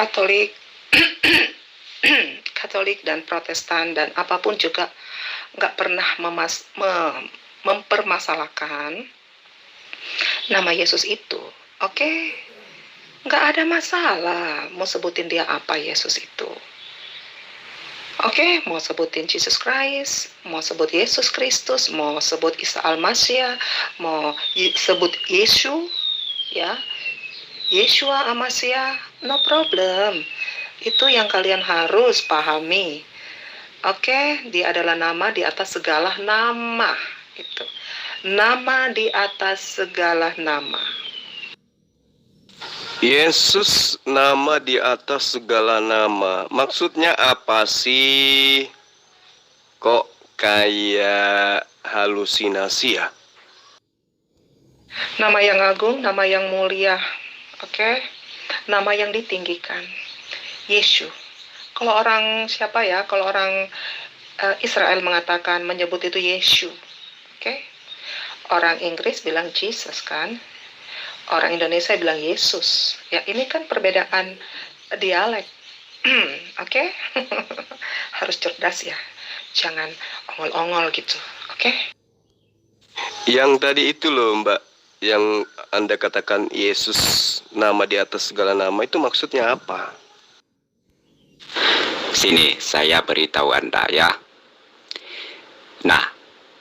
Katolik, Katolik dan Protestan dan apapun juga nggak pernah mempermasalahkan nama Yesus itu. Oke? Nggak ada masalah mau sebutin dia apa Yesus itu. Oke, mau sebutin Jesus Christ, mau sebut Yesus Kristus, mau sebut Isa Al-Masih, mau sebut Yesu, ya, Yeshua Amasya, no problem. Itu yang kalian harus pahami. Oke, dia adalah nama di atas segala nama. Itu. Nama di atas segala nama. Yesus nama di atas segala nama. Maksudnya apa sih? Kok kayak halusinasi ya? Nama yang agung, nama yang mulia. Oke? Nama yang ditinggikan. Yesus. Kalau orang siapa ya? Kalau orang Israel mengatakan menyebut itu Yesus. Oke? Orang Inggris bilang Jesus kan? Orang Indonesia bilang Yesus. Ya, ini kan perbedaan dialek. Oke? Harus cerdas ya. Jangan ongol-ongol gitu. Oke? Yang tadi itu loh, Mbak, yang Anda katakan Yesus nama di atas segala nama, itu maksudnya apa? Sini, saya beritahu Anda ya. Nah,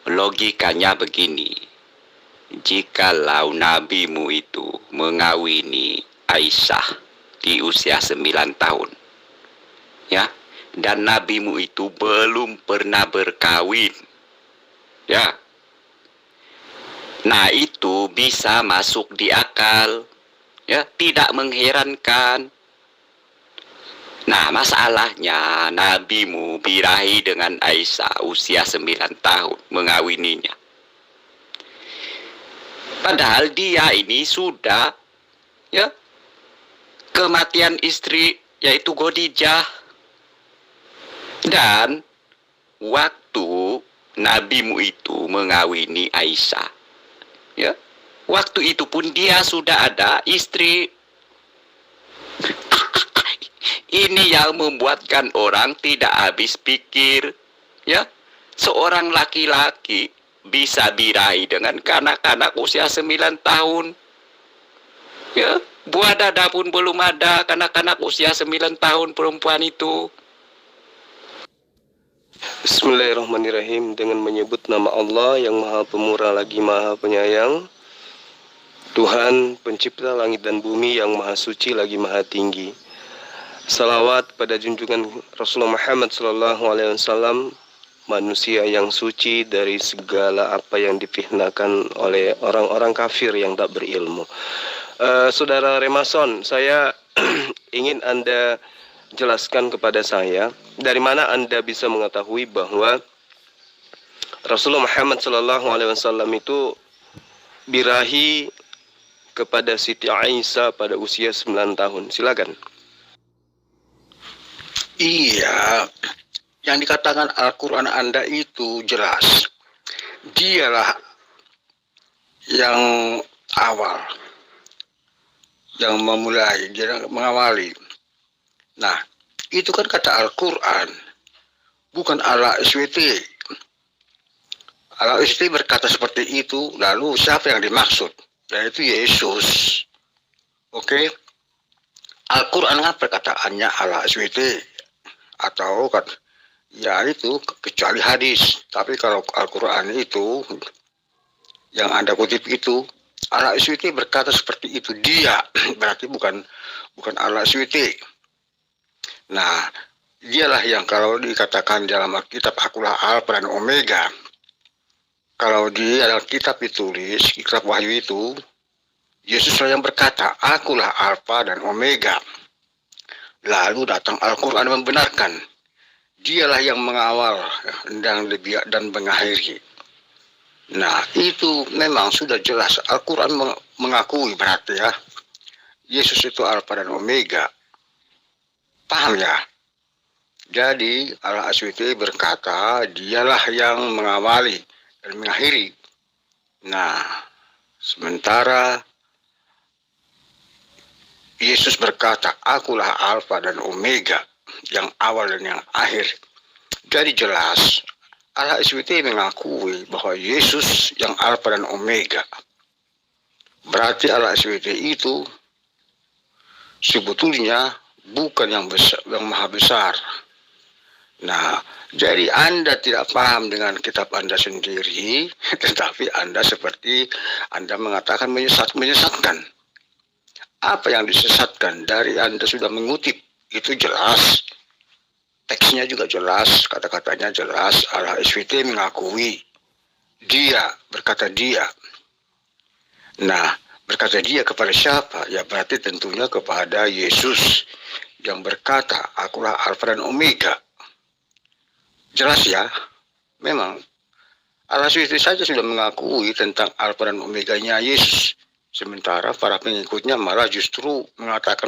logikanya begini. Jikalau nabimu itu mengawini Aisyah di usia 9 tahun, ya, dan nabimu itu belum pernah berkawin, ya, nah itu bisa masuk di akal, ya, tidak mengherankan. Nah, masalahnya nabimu birahi dengan Aisyah usia 9 tahun mengawininya. Padahal dia ini sudah, ya, kematian istri yaitu Khadijah. Dan waktu nabimu itu mengawini Aisyah, ya, waktu itu pun dia sudah ada istri. Ini yang membuatkan orang tidak habis pikir, ya. Seorang laki-laki bisa birahi dengan kanak-kanak usia 9 tahun. Ya, buah dada pun belum ada kanak-kanak usia 9 tahun perempuan itu. Bismillahirrahmanirrahim. Dengan menyebut nama Allah yang Maha Pemurah lagi Maha Penyayang, Tuhan pencipta langit dan bumi yang Maha Suci lagi Maha Tinggi. Salawat pada junjungan Rasulullah Muhammad SAW, manusia yang suci dari segala apa yang difitnahkan oleh orang-orang kafir yang tak berilmu. Saudara Remason, saya ingin Anda jelaskan kepada saya, dari mana Anda bisa mengetahui bahwa Rasulullah Muhammad SAW itu birahi kepada Siti Aisyah pada usia 9 tahun. Silakan. Iya, yang dikatakan Al-Quran Anda itu jelas. Dialah yang awal, yang memulai, dia mengawali. Nah, itu kan kata Al-Quran, bukan ala SWT. Ala SWT berkata seperti itu, lalu siapa yang dimaksud? Yaitu Yesus. Oke? Al-Quran kan perkataannya ala SWT. Atau kan, ya itu kecuali hadis. Tapi kalau Al-Quran itu yang Anda kutip itu, ala SWT berkata seperti itu, dia berarti bukan ala SWT. Nah, dialah yang kalau dikatakan dalam kitab Akulah Alfa dan Omega, kalau di dalam kitab ditulis, kitab Wahyu itu, Yesuslah yang berkata, Akulah Alfa dan Omega. Lalu datang Al-Quran membenarkan, dialah yang mengawal dan mengakhiri. Nah, itu memang sudah jelas. Al-Quran mengakui berarti ya, Yesus itu Alfa dan Omega. Paham ya? Jadi, Al-SWT berkata, dialah yang mengawali dan mengakhiri. Nah, sementara Yesus berkata, akulah Alfa dan Omega, yang awal dan yang akhir. Jadi jelas, Allah SWT mengakui bahwa Yesus yang Alfa dan Omega. Berarti Allah SWT itu sebetulnya bukan yang besar, yang maha besar. Nah, jadi Anda tidak paham dengan kitab Anda sendiri, tetapi Anda seperti Anda mengatakan menyesatkan. Apa yang disesatkan dari Anda sudah mengutip, itu jelas. Teksnya juga jelas, kata-katanya jelas. Allah SWT mengakui, dia, berkata dia. Nah, berkata dia kepada siapa? Ya berarti tentunya kepada Yesus yang berkata, akulah Alfa dan Omega. Jelas ya, memang Allah SWT saja sudah mengakui tentang Alfa dan Omeganya Yesus. Sementara para pengikutnya malah justru mengatakan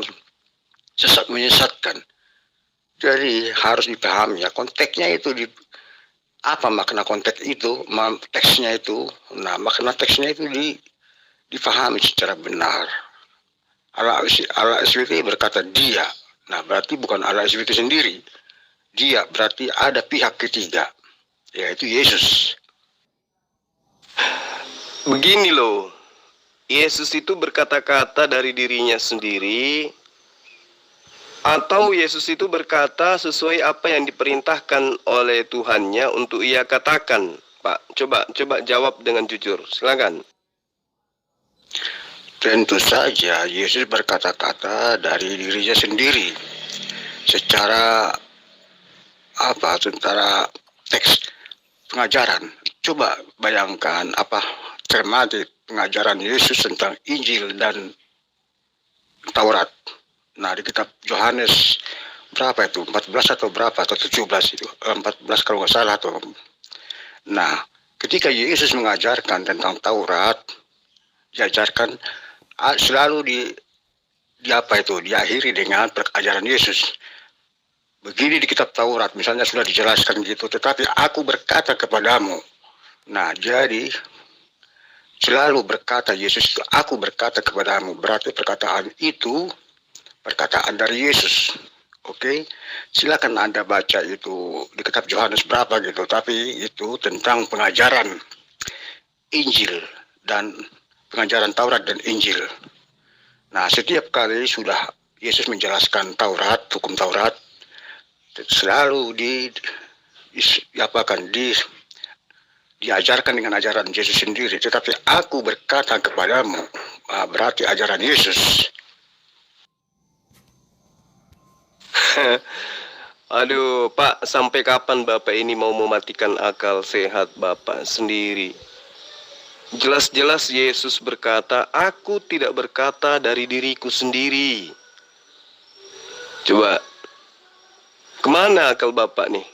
menyesatkan. Jadi harus dipahami ya, konteksnya itu apa makna konteks itu, teksnya itu. Nah, makna teksnya itu dipahami secara benar. Allah SWT berkata dia. Nah, berarti bukan Allah SWT sendiri. Dia berarti ada pihak ketiga, yaitu Yesus. Begini loh, Yesus itu berkata-kata dari dirinya sendiri, atau Yesus itu berkata sesuai apa yang diperintahkan oleh Tuhannya untuk ia katakan. Pak, coba jawab dengan jujur, silakan. Tentu saja Yesus berkata-kata dari dirinya sendiri. Secara tentara teks pengajaran. Coba bayangkan cermati pengajaran Yesus tentang Injil dan Taurat. Nah, di kitab Yohanes berapa itu? 14 atau berapa? Atau 17 itu? 14 kalau nggak salah tuh. Nah, ketika Yesus mengajarkan tentang Taurat, diajarkan selalu diakhiri dengan ajaran Yesus. Begini di kitab Taurat, misalnya sudah dijelaskan gitu, tetapi aku berkata kepadamu. Nah, jadi selalu berkata Yesus itu, aku berkata kepadamu. Berarti perkataan itu, perkataan dari Yesus. Oke, silakan Anda baca itu di kitab Yohanes berapa gitu, tapi itu tentang pengajaran Injil dan pengajaran Taurat dan Injil. Nah, setiap kali sudah Yesus menjelaskan Taurat, hukum Taurat, selalu diajarkan dengan ajaran Yesus sendiri. Tetapi aku berkata kepadamu, berarti ajaran Yesus. Aduh, Pak, sampai kapan Bapak ini mau mematikan akal sehat Bapak sendiri? Jelas-jelas Yesus berkata, aku tidak berkata dari diriku sendiri. Coba, kemana akal Bapak nih?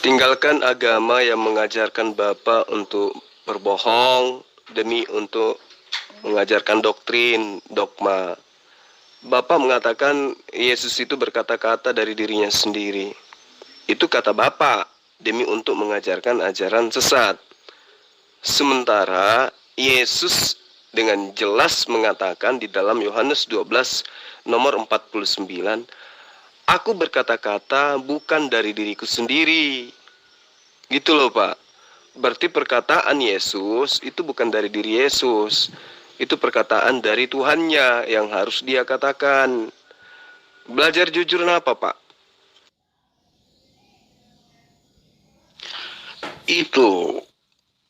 Tinggalkan agama yang mengajarkan Bapak untuk berbohong demi untuk mengajarkan doktrin, dogma. Bapak mengatakan Yesus itu berkata-kata dari dirinya sendiri. Itu kata Bapak demi untuk mengajarkan ajaran sesat. Sementara Yesus dengan jelas mengatakan di dalam Yohanes 12 nomor 49, aku berkata-kata bukan dari diriku sendiri. Gitu loh Pak. Berarti perkataan Yesus itu bukan dari diri Yesus. Itu perkataan dari Tuhannya yang harus dia katakan. Belajar jujur apa Pak? Itu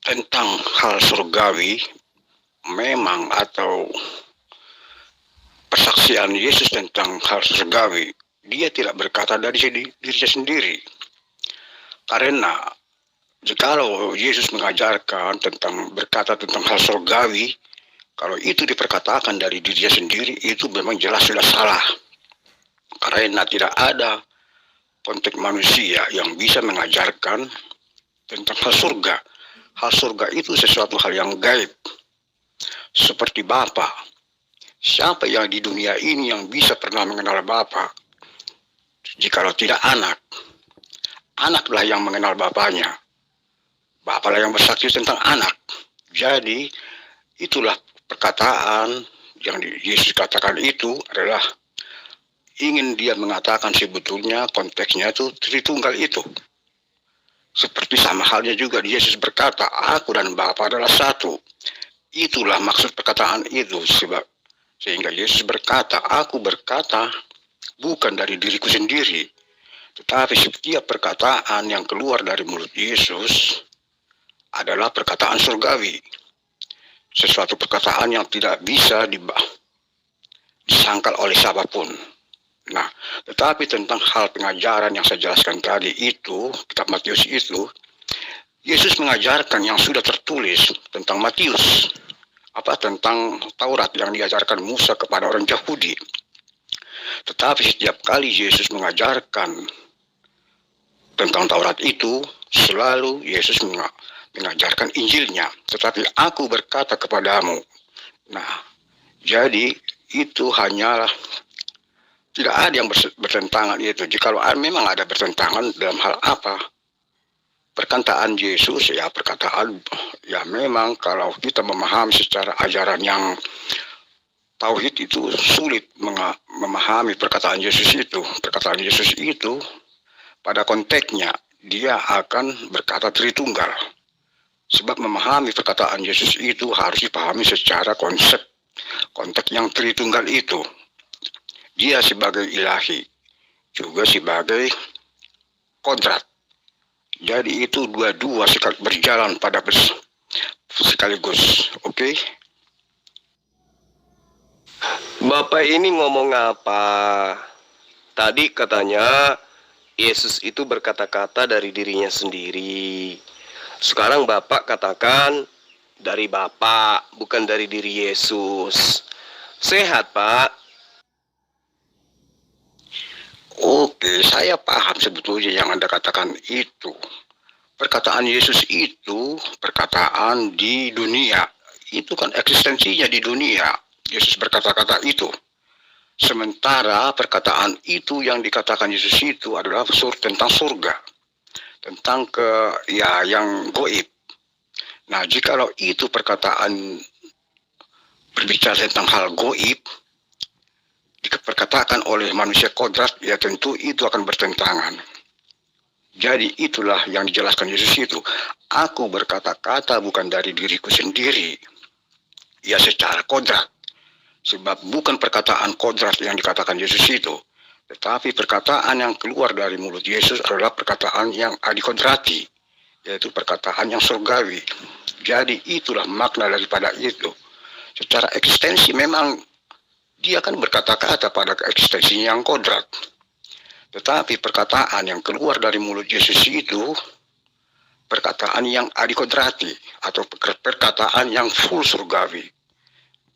tentang hal surgawi memang, atau persaksian Yesus tentang hal surgawi, dia tidak berkata dari dirinya sendiri. Karena jikalau Yesus mengajarkan berkata tentang hal surgawi, kalau itu diperkatakan dari dirinya sendiri, itu memang jelas sudah salah. Karena tidak ada konteks manusia yang bisa mengajarkan tentang hal surga. Hal surga itu sesuatu hal yang gaib. Seperti Bapa. Siapa yang di dunia ini yang bisa pernah mengenal Bapa? Jikalau tidak anak. Anaklah yang mengenal Bapanya. Bapalah yang bersaksi tentang anak. Jadi itulah perkataan yang Yesus katakan itu adalah ingin dia mengatakan sebetulnya konteksnya itu Tritunggal itu. Seperti sama halnya juga Yesus berkata, aku dan Bapa adalah satu. Itulah maksud perkataan itu. Sehingga Yesus berkata, aku berkata bukan dari diriku sendiri. Tetapi setiap perkataan yang keluar dari mulut Yesus adalah perkataan surgawi. Sesuatu perkataan yang tidak bisa disangkal oleh siapapun. Nah, tetapi tentang hal pengajaran yang saya jelaskan tadi itu, kitab Matius itu, Yesus mengajarkan yang sudah tertulis tentang Matius. Tentang Taurat yang diajarkan Musa kepada orang Yahudi. Tetapi setiap kali Yesus mengajarkan tentang Taurat itu, selalu Yesus mengajarkan Injilnya. Tetapi aku berkata kepadamu. Nah, jadi itu hanyalah tidak ada yang bertentangan itu. Jikalau memang ada bertentangan dalam hal apa? Perkataan Yesus, ya perkataan, ya memang kalau kita memahami secara ajaran yang tauhid itu sulit memahami perkataan Yesus itu. Perkataan Yesus itu pada konteksnya dia akan berkata Tritunggal. Sebab memahami perkataan Yesus itu harus dipahami secara konteks yang Tritunggal itu. Dia sebagai ilahi, juga sebagai kodrat. Jadi itu dua-dua berjalan pada sekaligus. Oke? Bapak ini ngomong apa? Tadi katanya Yesus itu berkata-kata dari dirinya sendiri. Sekarang Bapak katakan dari Bapak, bukan dari diri Yesus. Sehat, Pak? Oke, saya paham sebetulnya yang Anda katakan itu. Perkataan Yesus itu perkataan di dunia. Itu kan eksistensinya di dunia. Yesus berkata-kata itu. Sementara perkataan itu yang dikatakan Yesus itu adalah tentang surga. Tentang yang goib. Nah, jikalau itu perkataan berbicara tentang hal goib, diperkatakan oleh manusia kodrat, ya tentu itu akan bertentangan. Jadi itulah yang dijelaskan Yesus itu. Aku berkata-kata bukan dari diriku sendiri. Ya secara kodrat. Sebab bukan perkataan kodrat yang dikatakan Yesus itu. Tetapi perkataan yang keluar dari mulut Yesus adalah perkataan yang adikodrati. Yaitu perkataan yang surgawi. Jadi itulah makna daripada itu. Secara eksistensi memang dia kan berkata-kata pada eksistensinya yang kodrat. Tetapi perkataan yang keluar dari mulut Yesus itu perkataan yang adikodrati atau perkataan yang full surgawi.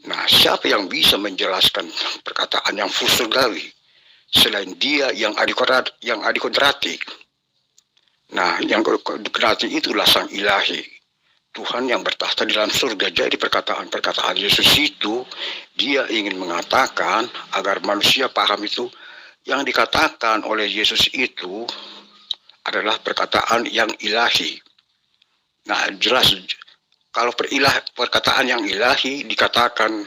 Nah, siapa yang bisa menjelaskan perkataan yang full surgawi selain dia yang adikodrati? Nah, yang adikodrati itulah sang ilahi, Tuhan yang bertahta di dalam surga. Jadi perkataan Yesus itu dia ingin mengatakan agar manusia paham itu yang dikatakan oleh Yesus itu adalah perkataan yang ilahi. Nah, jelas kalau perkataan yang ilahi dikatakan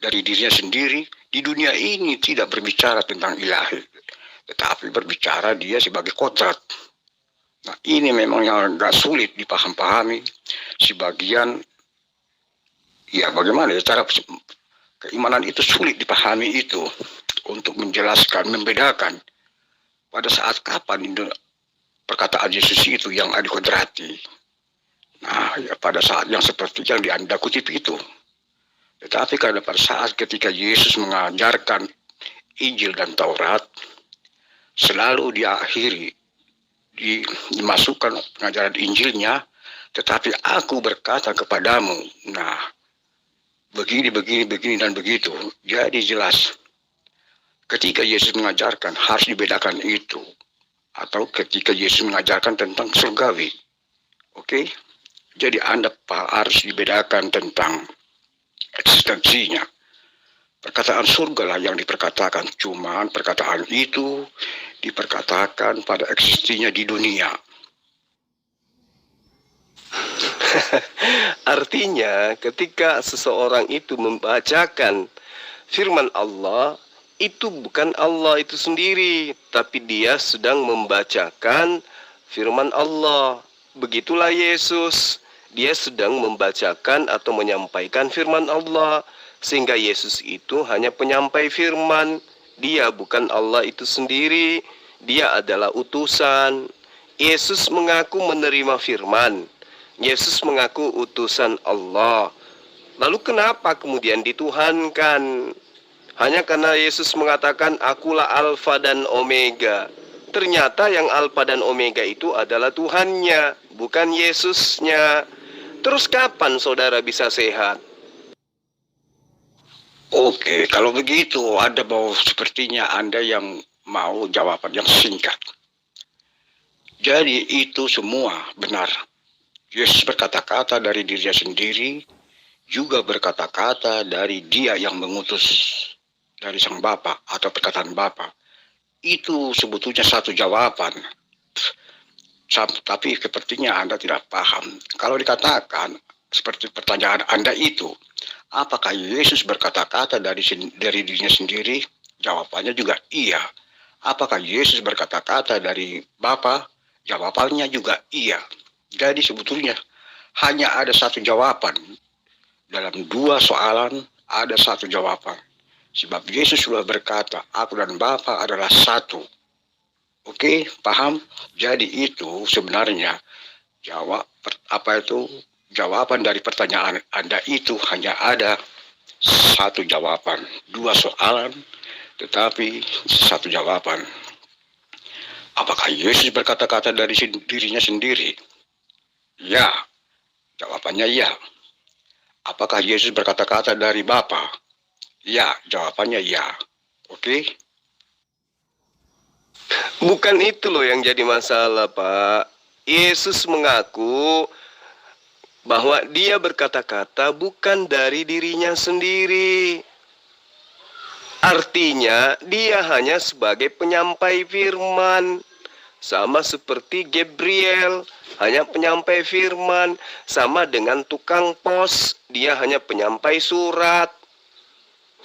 dari dirinya sendiri, di dunia ini tidak berbicara tentang ilahi, tetapi berbicara dia sebagai kodrat. Nah, ini memang yang agak sulit dipahami. Sebagian, ya bagaimana ya, cara keimanan itu sulit dipahami itu. Untuk menjelaskan, membedakan pada saat kapan perkataan Yesus itu yang adikodrati. Nah, ya pada saat yang seperti yang Anda kutip itu. Tetapi pada saat ketika Yesus mengajarkan Injil dan Taurat, selalu diakhiri, dimasukkan pengajaran Injilnya, tetapi aku berkata kepadamu. Nah, begini, dan begitu. Jadi jelas, ketika Yesus mengajarkan harus dibedakan itu. Atau ketika Yesus mengajarkan tentang surgawi. Oke? Jadi Anda harus dibedakan tentang eksistensinya. Perkataan surga lah yang diperkatakan. Cuman perkataan itu diperkatakan pada eksistensinya di dunia. Artinya, ketika seseorang itu membacakan firman Allah, itu bukan Allah itu sendiri, tapi dia sedang membacakan firman Allah. Begitulah Yesus, dia sedang membacakan atau menyampaikan firman Allah, sehingga Yesus itu hanya penyampai firman. Dia bukan Allah itu sendiri, dia adalah utusan. Yesus mengaku menerima firman, Yesus mengaku utusan Allah. Lalu kenapa kemudian dituhankan? Hanya karena Yesus mengatakan akulah Alfa dan Omega. Ternyata yang Alfa dan Omega itu adalah Tuhannya, bukan Yesusnya. Terus kapan saudara bisa sehat? Oke, kalau begitu ada mau sepertinya Anda yang mau jawaban yang singkat. Jadi itu semua benar. Yesus berkata-kata dari dirinya sendiri, juga berkata-kata dari dia yang mengutus dari sang Bapa atau perkataan Bapa. Itu sebetulnya satu jawaban. Tapi sepertinya Anda tidak paham. Kalau dikatakan seperti pertanyaan Anda itu, apakah Yesus berkata-kata dari dirinya sendiri? Jawabannya juga iya. Apakah Yesus berkata-kata dari Bapa? Jawabannya juga iya. Jadi sebetulnya hanya ada satu jawaban. Dalam dua soalan ada satu jawaban. Sebab Yesus sudah berkata, aku dan Bapa adalah satu. Oke, paham? Jadi itu sebenarnya jawaban dari pertanyaan Anda itu hanya ada satu jawaban. Dua soalan, tetapi satu jawaban. Apakah Yesus berkata-kata dari dirinya sendiri? Ya, jawabannya ya. Apakah Yesus berkata-kata dari Bapa? Ya, jawabannya ya. Oke? Bukan itu loh yang jadi masalah, Pak. Yesus mengaku bahwa dia berkata-kata bukan dari dirinya sendiri. Artinya, dia hanya sebagai penyampai firman. Sama seperti Gabriel, hanya penyampai firman. Sama dengan tukang pos, dia hanya penyampai surat.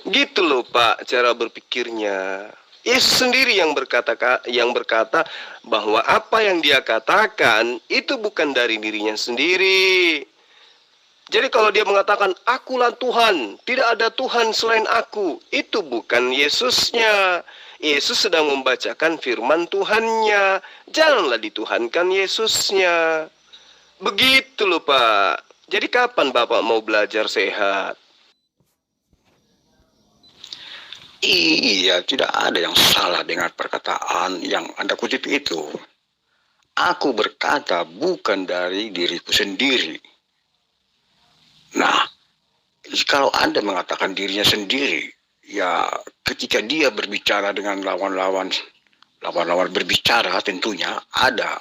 Gitu loh Pak, cara berpikirnya. Yesus sendiri yang berkata bahwa apa yang dia katakan itu bukan dari dirinya sendiri. Jadi kalau dia mengatakan akulah Tuhan, tidak ada Tuhan selain aku, itu bukan Yesusnya. Yesus sedang membacakan firman Tuhannya. Janganlah dituhankan Yesusnya. Begitu loh Pak. Jadi kapan Bapak mau belajar sehat? Iya, tidak ada yang salah dengan perkataan yang Anda kutip itu. Aku berkata bukan dari diriku sendiri. Nah, kalau Anda mengatakan dirinya sendiri, ya ketika dia berbicara dengan lawan-lawan berbicara tentunya ada.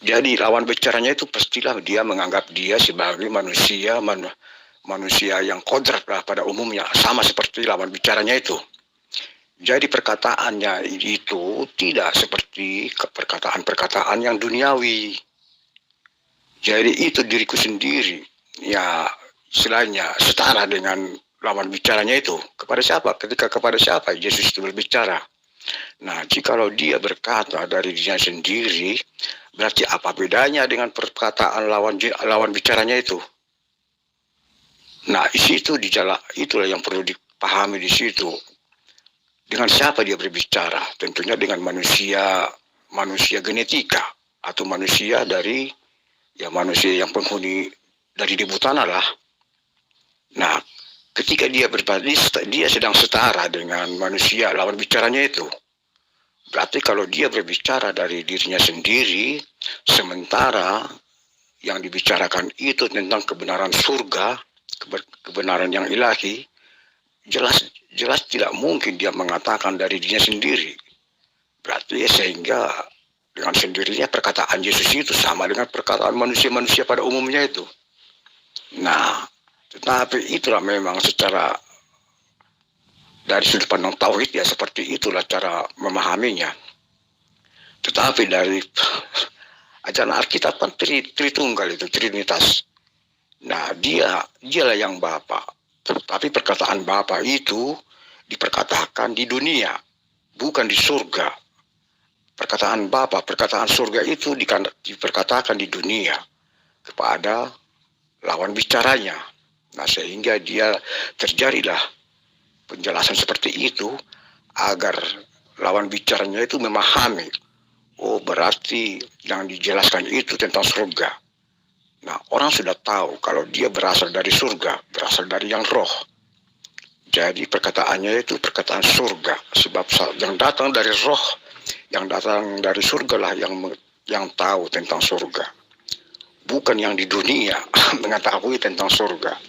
Jadi lawan bicaranya itu pastilah dia menganggap dia sebagai manusia yang kodrat lah pada umumnya, sama seperti lawan bicaranya itu. Jadi perkataannya itu tidak seperti perkataan-perkataan yang duniawi. Jadi itu diriku sendiri, ya istilahnya setara dengan lawan bicaranya itu. Kepada siapa? Ketika kepada siapa Yesus itu berbicara. Nah, jikalau dia berkata dari dirinya sendiri, berarti apa bedanya dengan perkataan lawan bicaranya itu? Nah, itulah yang perlu dipahami di situ. Dengan siapa dia berbicara? Tentunya dengan manusia genetika atau manusia yang penghuni dari debu tanah lah. Nah, ketika dia dia sedang setara dengan manusia lawan bicaranya itu. Berarti kalau dia berbicara dari dirinya sendiri, sementara yang dibicarakan itu tentang kebenaran surga, kebenaran yang ilahi, jelas tidak mungkin dia mengatakan dari dirinya sendiri. Berarti sehingga dengan sendirinya perkataan Yesus itu sama dengan perkataan manusia-manusia pada umumnya itu. Nah, tetapi itulah memang secara dari sudut pandang tauhid ya seperti itulah cara memahaminya. Tetapi dari Ajaran Alkitab kan Tritunggal itu, Trinitas. Nah, dialah yang Bapa. Tapi perkataan Bapa itu diperkatakan di dunia, bukan di surga. Perkataan Bapa, perkataan surga itu diperkatakan di dunia kepada lawan bicaranya. Nah, sehingga dia terjadilah penjelasan seperti itu agar lawan bicaranya itu memahami. Oh, berarti yang dijelaskan itu tentang surga. Nah, orang sudah tahu kalau dia berasal dari surga, berasal dari yang roh. Jadi perkataannya itu perkataan surga, sebab yang datang dari roh, yang datang dari surga lah yang tahu tentang surga. Bukan yang di dunia mengetahui tentang surga.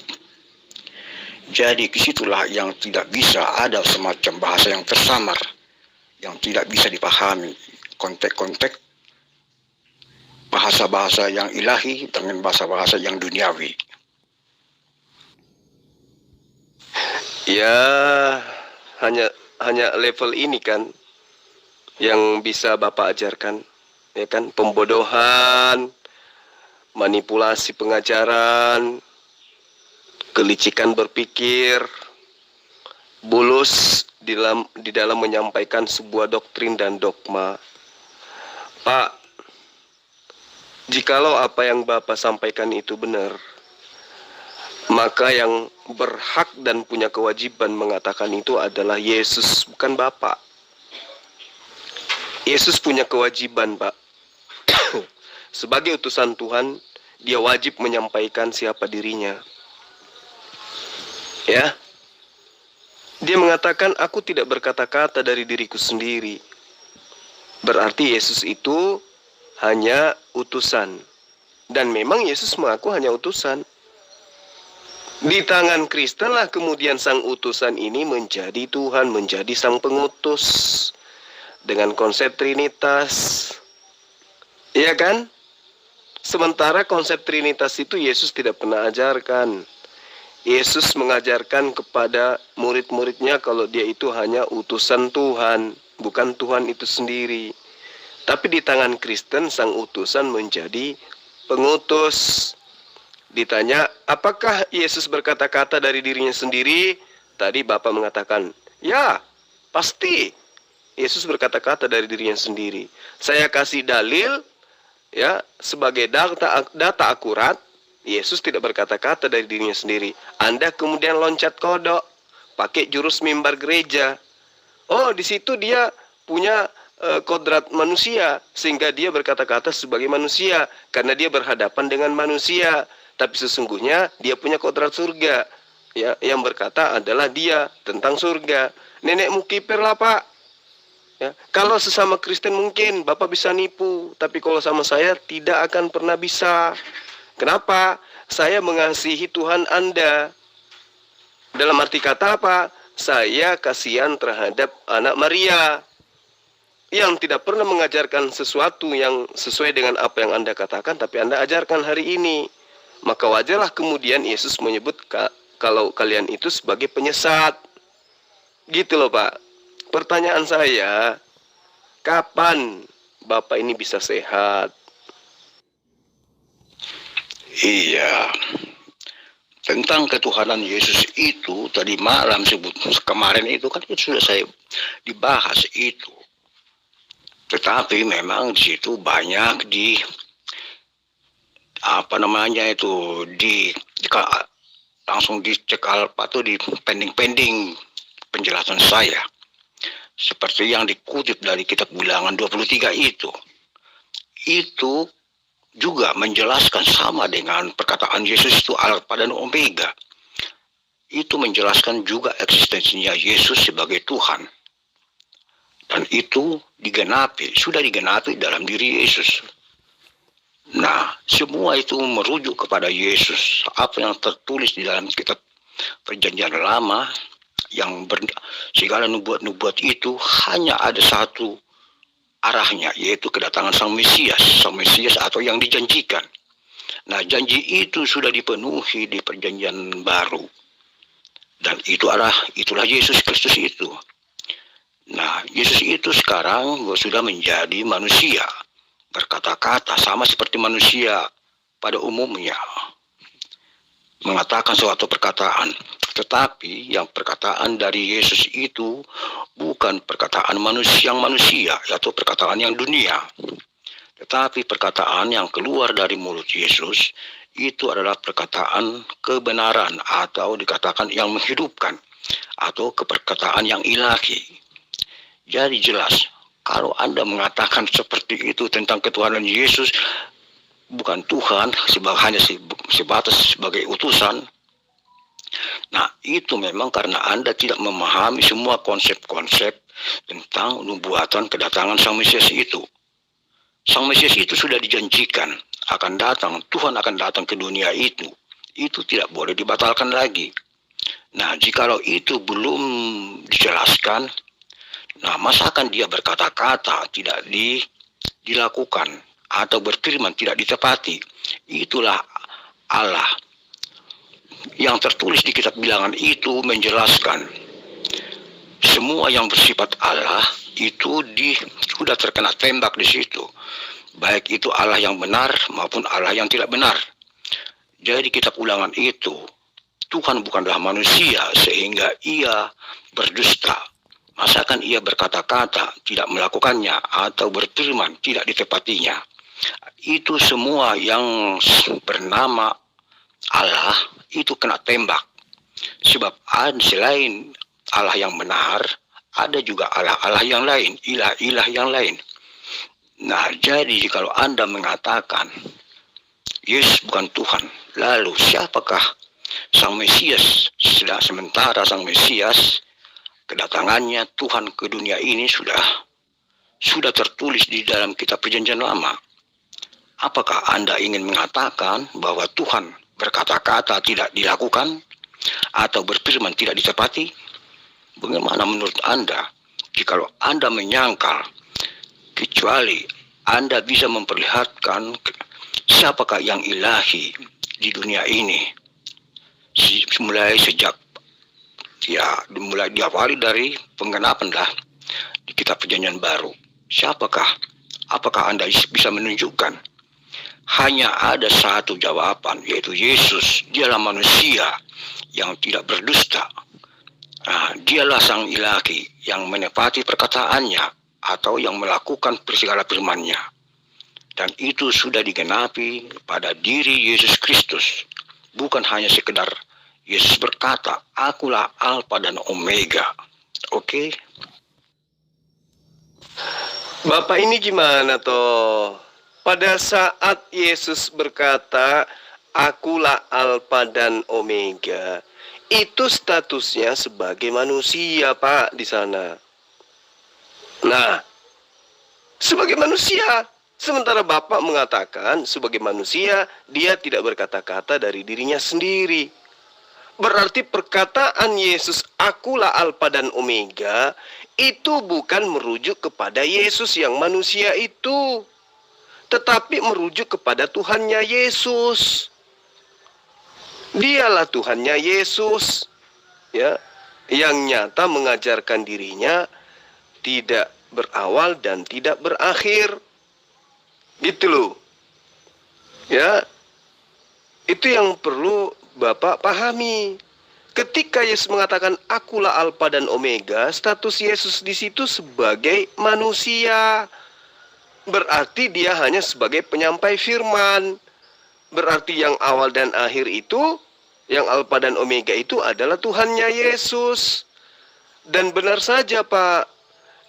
Jadi disitulah yang tidak bisa ada semacam bahasa yang tersamar, yang tidak bisa dipahami. Konteks-konteks bahasa-bahasa yang ilahi dengan bahasa-bahasa yang duniawi. Ya, hanya level ini kan yang bisa Bapak ajarkan, ya kan? Pembodohan, manipulasi pengajaran, kelicikan berpikir, bulus di dalam menyampaikan sebuah doktrin dan dogma. Pak, jikalau apa yang Bapak sampaikan itu benar, maka yang berhak dan punya kewajiban mengatakan itu adalah Yesus, bukan Bapak. Yesus punya kewajiban, Pak. Sebagai utusan Tuhan, dia wajib menyampaikan siapa dirinya. Ya. Dia mengatakan, aku tidak berkata-kata dari diriku sendiri. Berarti Yesus itu hanya utusan. Dan memang Yesus mengaku hanya utusan. Di tangan Kristen lah kemudian sang utusan ini menjadi Tuhan, menjadi sang pengutus. Dengan konsep Trinitas. Iya kan? Sementara konsep Trinitas itu Yesus tidak pernah ajarkan. Yesus mengajarkan kepada murid-muridnya kalau dia itu hanya utusan Tuhan, bukan Tuhan itu sendiri. Tapi di tangan Kristen sang utusan menjadi pengutus. Ditanya, apakah Yesus berkata-kata dari dirinya sendiri? Tadi Bapak mengatakan, ya, pasti Yesus berkata-kata dari dirinya sendiri. Saya kasih dalil, ya, sebagai data akurat. Yesus tidak berkata-kata dari dirinya sendiri. Anda kemudian loncat kodok, pakai jurus mimbar gereja. Oh, di situ dia punya kodrat manusia, sehingga dia berkata-kata sebagai manusia, karena dia berhadapan dengan manusia. Tapi sesungguhnya dia punya kodrat surga. Ya, yang berkata adalah dia tentang surga. Nenek Mukiper lah, Pak. Ya, kalau sesama Kristen mungkin Bapak bisa nipu, tapi kalau sama saya tidak akan pernah bisa. Kenapa? Saya mengasihi Tuhan Anda. Dalam arti kata apa? Saya kasihan terhadap anak Maria yang tidak pernah mengajarkan sesuatu yang sesuai dengan apa yang Anda katakan, tapi Anda ajarkan hari ini. Maka wajarlah kemudian Yesus menyebut kalau kalian itu sebagai penyesat. Gitu loh, Pak. Pertanyaan saya, kapan Bapak ini bisa sehat? Iya, tentang ketuhanan Yesus itu tadi malam kemarin itu kan itu sudah saya dibahas itu. Tetapi memang di situ banyak langsung dicek apa tuh di pending penjelasan saya. Seperti yang dikutip dari kitab Bilangan 23 itu. Itu juga menjelaskan sama dengan perkataan Yesus itu Alfa dan Omega. Itu menjelaskan juga eksistensinya Yesus sebagai Tuhan. Dan itu sudah digenapi dalam diri Yesus. Nah, semua itu merujuk kepada Yesus. Apa yang tertulis di dalam kitab Perjanjian Lama, yang segala nubuat-nubuat itu hanya ada satu arahnya, yaitu kedatangan Sang Mesias atau yang dijanjikan. Nah, janji itu sudah dipenuhi di Perjanjian Baru. Dan itulah Yesus Kristus itu. Nah, Yesus itu sekarang sudah menjadi manusia. berkata-kata sama seperti manusia pada umumnya, mengatakan suatu perkataan. Tetapi yang perkataan dari Yesus itu bukan perkataan manusia, yaitu perkataan yang dunia. Tetapi perkataan yang keluar dari mulut Yesus itu adalah perkataan kebenaran, atau dikatakan yang menghidupkan, atau keperkataan yang ilahi. Jadi jelas, kalau Anda mengatakan seperti itu tentang ketuhanan Yesus, bukan Tuhan, hanya sebatas sebagai utusan, nah itu memang karena Anda tidak memahami semua konsep-konsep tentang nubuatan kedatangan Sang Mesias itu. Sang Mesias itu sudah dijanjikan akan datang, Tuhan akan datang ke dunia itu. Itu tidak boleh dibatalkan lagi. Nah, jikalau itu belum dijelaskan, nah masakan dia berkata-kata tidak dilakukan, atau berfirman tidak ditepati. Itulah Allah. Yang tertulis di kitab Bilangan itu menjelaskan semua yang bersifat Allah itu sudah terkena tembak di situ. Baik itu Allah yang benar maupun Allah yang tidak benar. Jadi kitab Ulangan itu, Tuhan bukanlah manusia sehingga ia berdusta. Masakan ia berkata-kata tidak melakukannya, atau berfirman tidak ditepatinya. Itu semua yang bernama Allah itu kena tembak. Sebab selain Allah yang benar, ada juga Allah-Allah yang lain, ilah-ilah yang lain. Nah, jadi kalau Anda mengatakan Yesus bukan Tuhan, lalu siapakah Sang Mesias? Sementara Sang Mesias kedatangannya Tuhan ke dunia ini sudah tertulis di dalam kitab Perjanjian Lama. Apakah Anda ingin mengatakan bahwa Tuhan berkata-kata tidak dilakukan, atau berfirman tidak ditepati? Bagaimana menurut Anda? Jikalau Anda menyangkal, kecuali Anda bisa memperlihatkan siapakah yang ilahi di dunia ini, mulai diawali dari penggenapan di kitab Perjanjian Baru. Siapakah? Apakah Anda bisa menunjukkan? Hanya ada satu jawaban, yaitu Yesus. Dialah manusia yang tidak berdusta. Nah, dialah Sang Ilahi yang menepati perkataannya, atau yang melakukan segala firman-Nya. Dan itu sudah digenapi pada diri Yesus Kristus. Bukan hanya sekedar Yesus berkata, "Akulah Alfa dan Omega." Oke? Bapak ini gimana toh? Pada saat Yesus berkata, "Akulah Alfa dan Omega," itu statusnya sebagai manusia, Pak, di sana. Nah, sebagai manusia, sementara Bapak mengatakan sebagai manusia, dia tidak berkata-kata dari dirinya sendiri. Berarti perkataan Yesus, "Akulah Alfa dan Omega," itu bukan merujuk kepada Yesus yang manusia itu, tetapi merujuk kepada Tuhannya Yesus. Dialah Tuhannya Yesus, ya, yang nyata mengajarkan dirinya tidak berawal dan tidak berakhir. Gitu loh. Ya. Itu yang perlu Bapak pahami. Ketika Yesus mengatakan "Akulah Alfa dan Omega," status Yesus di situ sebagai manusia. Berarti dia hanya sebagai penyampai firman. Berarti yang awal dan akhir itu, yang Alfa dan Omega itu adalah Tuhannya Yesus. Dan benar saja, Pak,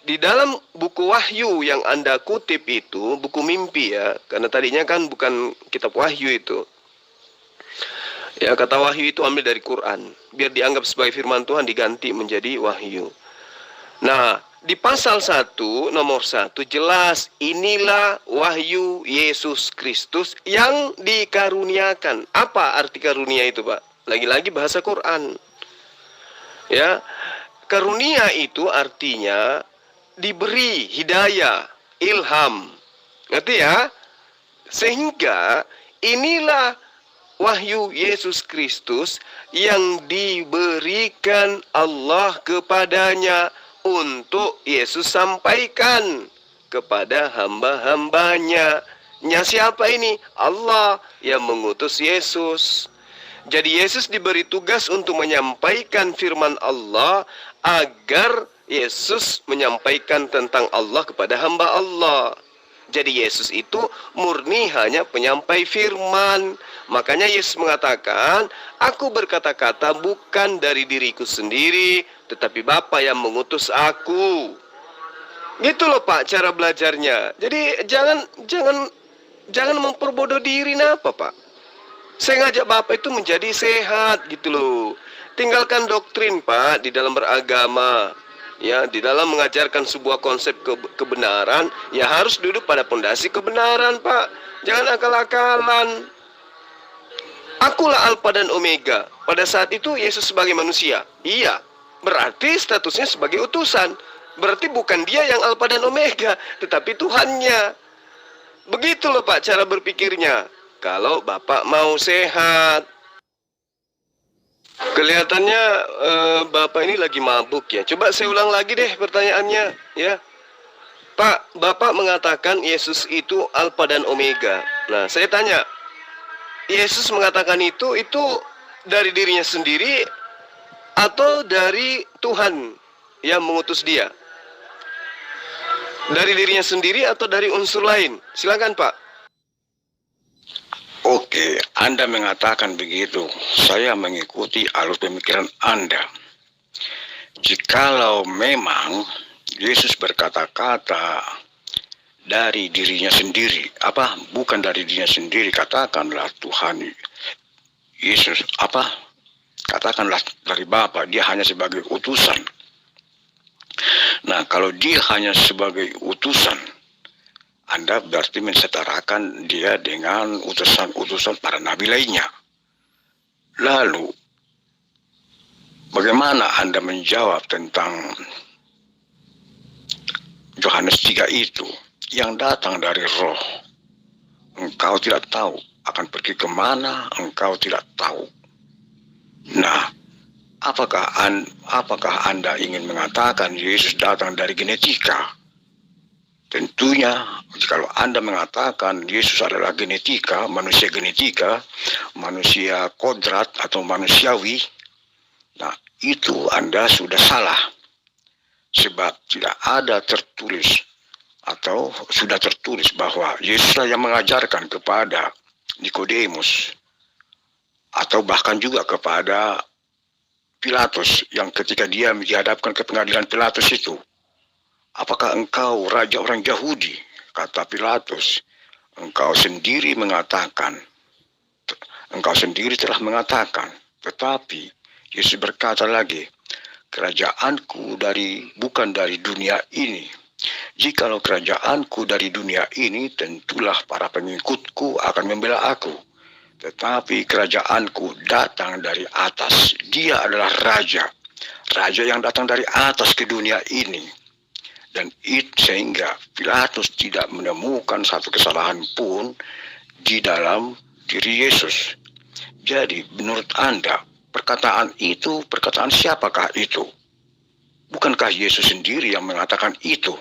di dalam buku Wahyu yang Anda kutip itu, buku mimpi ya, karena tadinya kan bukan kitab Wahyu itu. Ya, kata Wahyu itu ambil dari Quran. Biar dianggap sebagai firman Tuhan, diganti menjadi Wahyu. Nah, di pasal 1 nomor 1 jelas, inilah wahyu Yesus Kristus yang dikaruniakan. Apa arti karunia itu, Pak? Lagi-lagi bahasa Quran. Ya, karunia itu artinya diberi hidayah, ilham. Ngerti ya? Sehingga inilah wahyu Yesus Kristus yang diberikan Allah kepadanya untuk Yesus sampaikan kepada hamba-hambanya. Nya siapa ini? Allah yang mengutus Yesus. Jadi Yesus diberi tugas untuk menyampaikan firman Allah agar Yesus menyampaikan tentang Allah kepada hamba Allah. Jadi Yesus itu murni hanya penyampai firman. Makanya Yesus mengatakan, aku berkata-kata bukan dari diriku sendiri, tetapi Bapa yang mengutus aku. Gitu loh Pak cara belajarnya. Jadi jangan memperbodoh diri napa Pak. Saya ngajak Bapak itu menjadi sehat gitu loh. Tinggalkan doktrin Pak di dalam beragama. Ya, di dalam mengajarkan sebuah konsep kebenaran, ya harus duduk pada pondasi kebenaran Pak. Jangan akal-akalan. Akulah Alfa dan Omega. Pada saat itu Yesus sebagai manusia. Iya, berarti statusnya sebagai utusan. Berarti bukan dia yang Alfa dan Omega, tetapi Tuhannya. Begitu loh Pak cara berpikirnya. Kalau Bapak mau sehat. Kelihatannya Bapak ini lagi mabuk ya. Coba saya ulang lagi deh pertanyaannya ya. Pak, Bapak mengatakan Yesus itu Alfa dan Omega. Nah, saya tanya, Yesus mengatakan itu dari dirinya sendiri atau dari Tuhan yang mengutus dia? Dari dirinya sendiri atau dari unsur lain? Silakan Pak. Oke, Anda mengatakan begitu. Saya mengikuti alur pemikiran Anda. Jikalau memang Yesus berkata-kata dari dirinya sendiri, bukan dari dirinya sendiri, katakanlah Tuhan Yesus, katakanlah dari Bapa, dia hanya sebagai utusan. Nah, kalau dia hanya sebagai utusan, Anda berarti mensetarakan dia dengan utusan-utusan para nabi lainnya. Lalu, bagaimana Anda menjawab tentang Yohanes 3 itu yang datang dari roh? Engkau tidak tahu akan pergi kemana, engkau tidak tahu. Nah, apakah Anda ingin mengatakan Yesus datang dari genetika? Tentunya, kalau Anda mengatakan Yesus adalah genetika, manusia kodrat atau manusiawi, nah itu Anda sudah salah. Sebab tidak ada tertulis atau sudah tertulis bahwa Yesuslah yang mengajarkan kepada Nikodemus atau bahkan juga kepada Pilatus yang ketika dia dihadapkan ke pengadilan Pilatus itu, apakah engkau raja orang Yahudi? Kata Pilatus, engkau sendiri telah mengatakan. Tetapi Yesus berkata lagi, kerajaanku bukan dari dunia ini. Jikalau kerajaanku dari dunia ini, tentulah para pengikutku akan membela aku. Tetapi kerajaanku datang dari atas. Dia adalah raja yang datang dari atas ke dunia ini. Dan sehingga Pilatus tidak menemukan satu kesalahan pun di dalam diri Yesus. Jadi menurut Anda, perkataan siapakah itu? Bukankah Yesus sendiri yang mengatakan itu?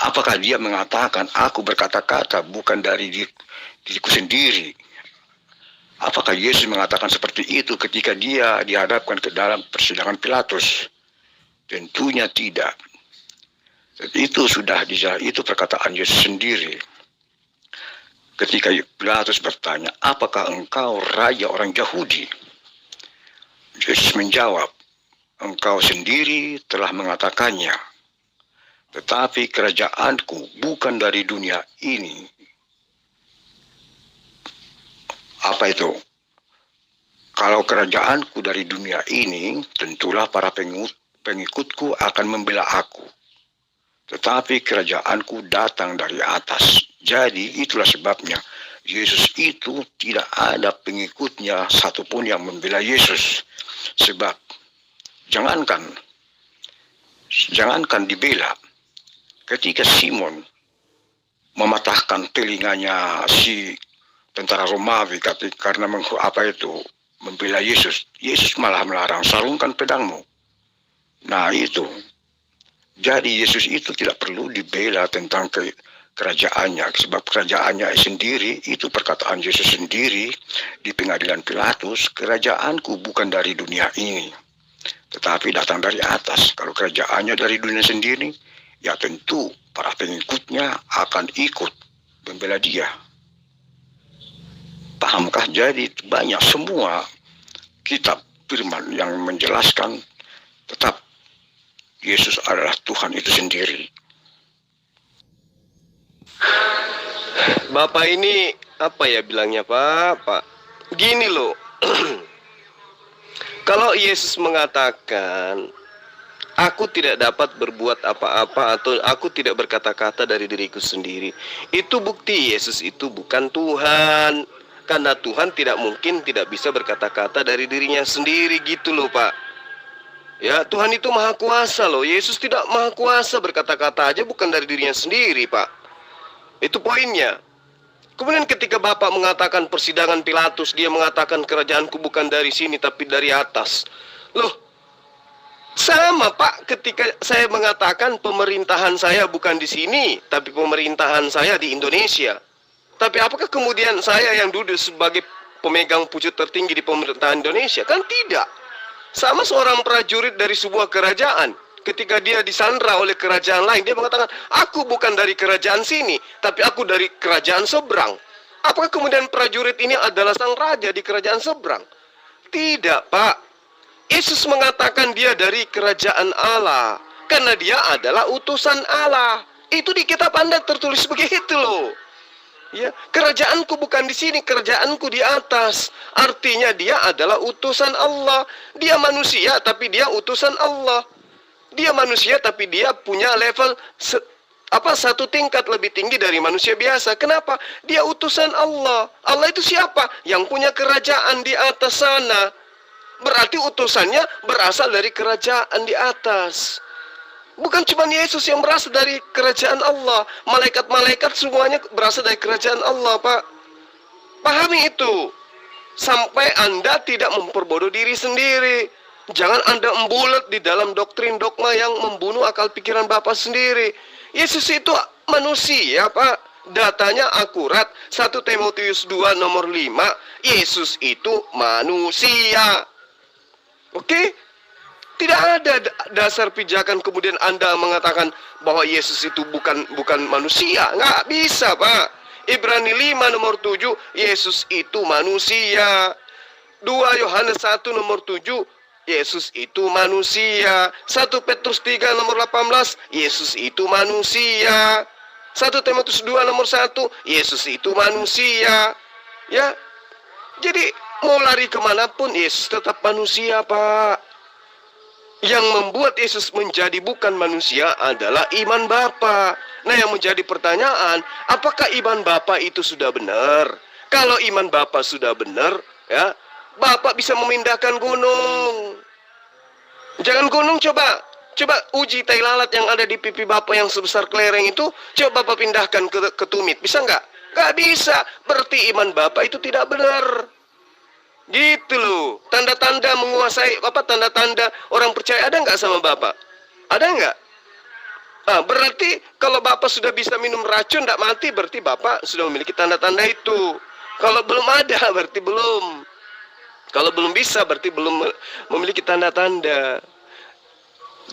Apakah dia mengatakan, aku berkata-kata bukan dari diriku sendiri? Apakah Yesus mengatakan seperti itu ketika dia dihadapkan ke dalam persidangan Pilatus? Tentunya tidak. Itu perkataan Yesus sendiri. Ketika Pilatus bertanya, apakah engkau raja orang Yahudi? Yesus menjawab, engkau sendiri telah mengatakannya. Tetapi kerajaanku bukan dari dunia ini. Apa itu? Kalau kerajaanku dari dunia ini, tentulah para pengikutku akan membela aku. Tetapi kerajaanku datang dari atas. Jadi itulah sebabnya Yesus itu tidak ada pengikutnya satupun yang membela Yesus. Sebab jangankan dibela, ketika Simon mematahkan telinganya si tentara Romawi karena membela Yesus, Yesus malah melarang, sarungkan pedangmu. Nah itu. Jadi Yesus itu tidak perlu dibela tentang kerajaannya, sebab kerajaannya sendiri itu perkataan Yesus sendiri di pengadilan Pilatus, kerajaanku bukan dari dunia ini, tetapi datang dari atas. Kalau kerajaannya dari dunia sendiri, ya tentu para pengikutnya akan ikut membela dia. Pahamkah? Jadi banyak semua kitab firman yang menjelaskan tetap Yesus adalah Tuhan itu sendiri. Bapak ini apa ya bilangnya Pak? Gini loh. Kalau Yesus mengatakan, aku tidak dapat berbuat apa-apa atau aku tidak berkata-kata dari diriku sendiri, itu bukti Yesus itu bukan Tuhan. Karena Tuhan tidak mungkin tidak bisa berkata-kata dari dirinya sendiri gitu loh Pak. Ya, Tuhan itu maha kuasa loh. Yesus tidak maha kuasa, berkata-kata aja bukan dari dirinya sendiri, Pak. Itu poinnya. Kemudian ketika Bapak mengatakan persidangan Pilatus, dia mengatakan kerajaanku bukan dari sini tapi dari atas. Loh, sama Pak ketika saya mengatakan pemerintahan saya bukan di sini tapi pemerintahan saya di Indonesia. Tapi apakah kemudian saya yang duduk sebagai pemegang pucuk tertinggi di pemerintahan Indonesia? Kan tidak. Sama seorang prajurit dari sebuah kerajaan, ketika dia disandra oleh kerajaan lain, dia mengatakan, aku bukan dari kerajaan sini, tapi aku dari kerajaan seberang. Apakah kemudian prajurit ini adalah sang raja di kerajaan seberang? Tidak, Pak. Yesus mengatakan dia dari kerajaan Allah, karena dia adalah utusan Allah. Itu di kitab Anda tertulis begitu loh. Ya, kerajaanku bukan di sini, kerajaanku di atas. Artinya dia adalah utusan Allah. Dia manusia tapi dia utusan Allah. Dia manusia tapi dia punya level satu tingkat lebih tinggi dari manusia biasa. Kenapa? Dia utusan Allah. Allah itu siapa? Yang punya kerajaan di atas sana. Berarti utusannya berasal dari kerajaan di atas. Bukan cuma Yesus yang berasal dari kerajaan Allah. Malaikat-malaikat semuanya berasal dari kerajaan Allah, Pak. Pahami itu. Sampai Anda tidak memperbodoh diri sendiri. Jangan Anda membulat di dalam doktrin dogma yang membunuh akal pikiran Bapak sendiri. Yesus itu manusia, Pak. Datanya akurat. 1 Timotius 2 nomor 5. Yesus itu manusia. Oke? Tidak ada dasar pijakan kemudian Anda mengatakan bahwa Yesus itu bukan manusia. Nggak bisa, Pak. Ibrani 5 nomor 7, Yesus itu manusia. 2 Yohanes 1 nomor 7, Yesus itu manusia. 1 Petrus 3 nomor 18, Yesus itu manusia. 1 Timotius 2 nomor 1, Yesus itu manusia. Ya, jadi mau lari kemanapun, Yesus tetap manusia, Pak. Yang membuat Yesus menjadi bukan manusia adalah iman Bapa. Nah, yang menjadi pertanyaan, apakah iman Bapa itu sudah benar? Kalau iman Bapa sudah benar, ya, Bapak bisa memindahkan gunung. Jangan gunung, coba uji tai lalat yang ada di pipi Bapak yang sebesar kelereng itu, coba Bapak pindahkan ke tumit. Bisa nggak? Nggak bisa. Berarti iman Bapak itu tidak benar. Gitu loh. Tanda-tanda menguasai, tanda-tanda orang percaya ada nggak sama Bapak? Ada nggak? Berarti kalau Bapak sudah bisa minum racun tidak mati, berarti Bapak sudah memiliki tanda-tanda itu. Kalau belum ada, berarti belum. Kalau belum bisa, berarti belum memiliki tanda-tanda.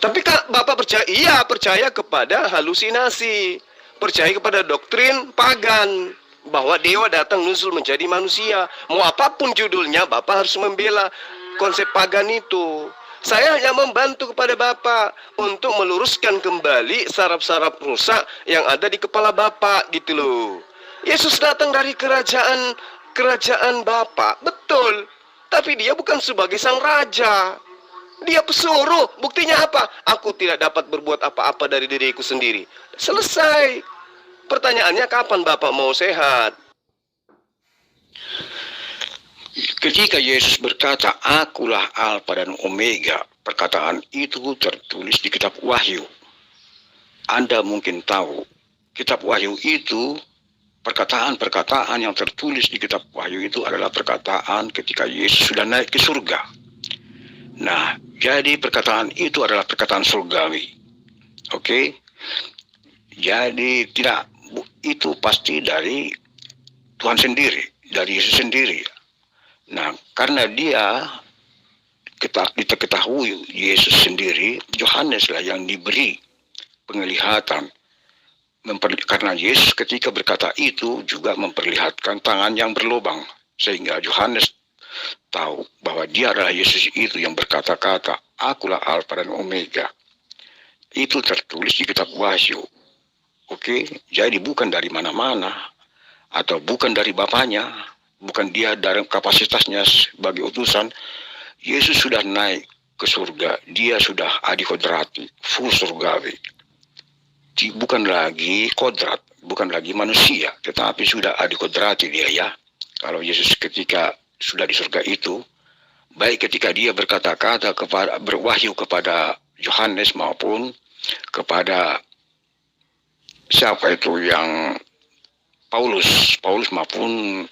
Tapi Bapak percaya? Iya, percaya kepada halusinasi. Percaya kepada doktrin pagan. Bahwa dewa datang nusul menjadi manusia. Mau apapun judulnya, Bapak harus membela konsep pagan itu. Saya hanya membantu kepada Bapak untuk meluruskan kembali saraf-saraf rusak yang ada di kepala Bapak gitu loh. Yesus datang dari kerajaan Bapak, betul. Tapi dia bukan sebagai sang raja. Dia pesuruh. Buktinya apa? Aku tidak dapat berbuat apa-apa dari diriku sendiri. Selesai. Pertanyaannya, kapan Bapak mau sehat? Ketika Yesus berkata, akulah Alfa dan Omega, perkataan itu tertulis di kitab Wahyu. Anda mungkin tahu, kitab Wahyu itu, perkataan-perkataan yang tertulis di kitab Wahyu itu adalah perkataan ketika Yesus sudah naik ke surga. Nah, jadi perkataan itu adalah perkataan surgawi. Oke. Jadi tidak, itu pasti dari Tuhan sendiri, dari Yesus sendiri. Nah, karena dia kita ketahui Yesus sendiri, Yohaneslah yang diberi penglihatan. Karena Yesus ketika berkata itu juga memperlihatkan tangan yang berlubang, sehingga Yohanes tahu bahwa dia adalah Yesus itu yang berkata-kata, akulah Alfa dan Omega. Itu tertulis di kitab Wahyu. Oke, jadi bukan dari mana-mana, atau bukan dari Bapaknya, bukan dia dari kapasitasnya sebagai utusan. Yesus sudah naik ke surga, dia sudah adikodrati, full surgawi. Bukan lagi kodrat, bukan lagi manusia, tetapi sudah adikodrati dia ya. Kalau Yesus ketika sudah di surga itu, baik ketika dia berkata-kata berwahyu kepada Yohanes maupun kepada siapa itu yang Paulus maupun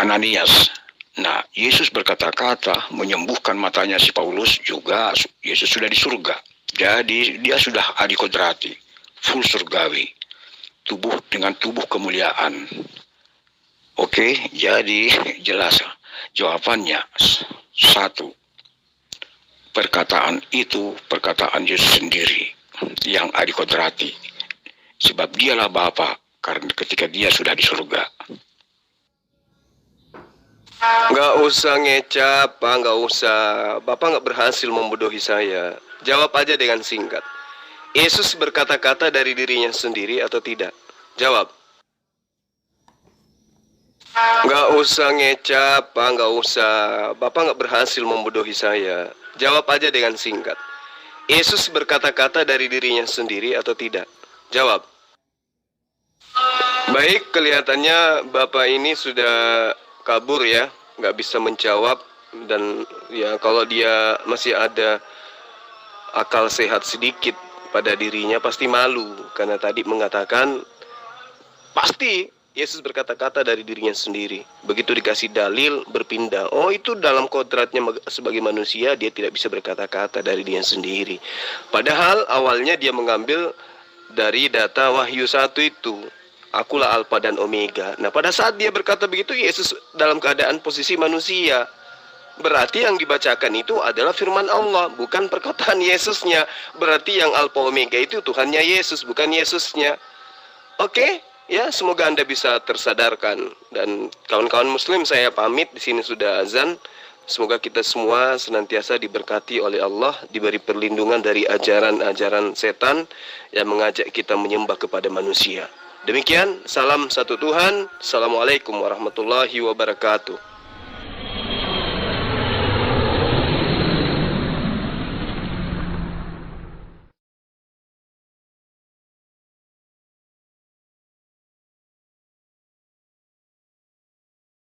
Ananias. Nah, Yesus berkata-kata menyembuhkan matanya si Paulus juga, Yesus sudah di surga. Jadi dia sudah adikodrati, full surgawi, dengan tubuh kemuliaan. Oke, jadi jelas jawabannya satu. Perkataan itu perkataan Yesus sendiri yang adikodrati. Sebab dialah Bapa, karena ketika dia sudah di surga. Nggak usah ngecap, Pak, nggak usah. Bapak nggak berhasil membodohi saya. Jawab aja dengan singkat. Yesus berkata-kata dari dirinya sendiri atau tidak? Jawab. Nggak usah ngecap, Pak, nggak usah. Bapak nggak berhasil membodohi saya. Jawab aja dengan singkat. Yesus berkata-kata dari dirinya sendiri atau tidak? Jawab. Baik, kelihatannya Bapak ini sudah kabur ya, nggak bisa menjawab. Dan ya kalau dia masih ada akal sehat sedikit pada dirinya pasti malu. Karena tadi mengatakan pasti Yesus berkata-kata dari dirinya sendiri. Begitu dikasih dalil berpindah. Oh, itu dalam kodratnya sebagai manusia dia tidak bisa berkata-kata dari dirinya sendiri. Padahal awalnya dia mengambil dari data Wahyu 1 itu. Akulah Alfa dan Omega. Nah, pada saat dia berkata begitu, Yesus dalam keadaan posisi manusia. Berarti yang dibacakan itu adalah firman Allah, bukan perkataan Yesusnya. Berarti yang Alfa Omega itu Tuhannya Yesus, bukan Yesusnya. Oke, ya semoga Anda bisa tersadarkan. Dan kawan-kawan Muslim, saya pamit. Di sini sudah azan. Semoga kita semua senantiasa diberkati oleh Allah, diberi perlindungan dari ajaran-ajaran setan yang mengajak kita menyembah kepada manusia. Demikian, salam satu Tuhan. Assalamualaikum warahmatullahi wabarakatuh.